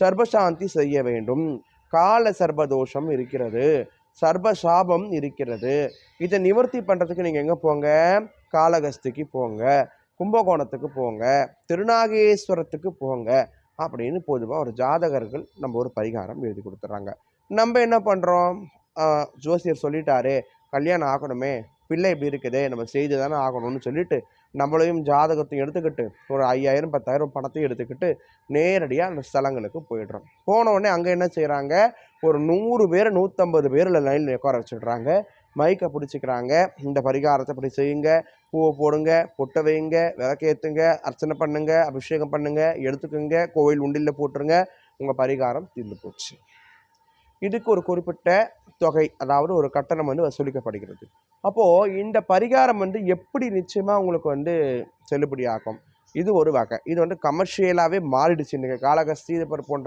சர்பசாந்தி செய்ய வேண்டும். கால சர்பதோஷம் இருக்கிறது, சர்ப சாபம் இருக்கிறது. இதை நிவர்த்தி பண்ணுறதுக்கு நீங்கள் எங்கே போங்க? காளகஸ்திக்கு போங்க, கும்பகோணத்துக்கு போங்க, திருநாகேஸ்வரத்துக்கு போங்க அப்படின்னு பொதுவாக ஒரு ஜாதகர்கள் நம்ம ஒரு பரிகாரம் எழுதி கொடுத்துட்றாங்க. நம்ம என்ன பண்ணுறோம்? ஜோசியர் சொல்லிட்டாரு, கல்யாணம் ஆகணுமே, பிள்ளை இப்படி இருக்குதே, நம்ம செய்து தானே ஆகணும்னு சொல்லிட்டு நம்மளையும் ஜாதகத்தையும் எடுத்துக்கிட்டு ஒரு 5000 10,000 பணத்தையும் எடுத்துக்கிட்டு நேரடியாக அந்த ஸ்தலங்களுக்கு போயிடுறோம். போன உடனே அங்கே என்ன செய்கிறாங்க? ஒரு 100 பேர் 150 பேர் லைனில் உட்கார வச்சுடுறாங்க. மைக்கை பிடிச்சிக்கிறாங்க. இந்த பரிகாரத்தை இப்படி செய்யுங்க, பூவை போடுங்க, பொட்டை வைங்க, விளக்கேற்றுங்க, அர்ச்சனை பண்ணுங்க, அபிஷேகம் பண்ணுங்க, எடுத்துக்கோங்க, கோவில் உண்டியில் போட்டுருங்க, உங்கள் பரிகாரம் தீர்ந்து போச்சு. இதுக்கு ஒரு குறிப்பிட்ட தொகை, அதாவது ஒரு கட்டணம் வசூலிக்கப்படுகிறது. அப்போது இந்த பரிகாரம் எப்படி நிச்சயமாக உங்களுக்கு செல்லுபடி ஆகும்? இது ஒரு வகை. இது கமர்ஷியலாகவே மாறிடுச்சு. இன்றைக்கி காளகஸ்தி இது போன்ற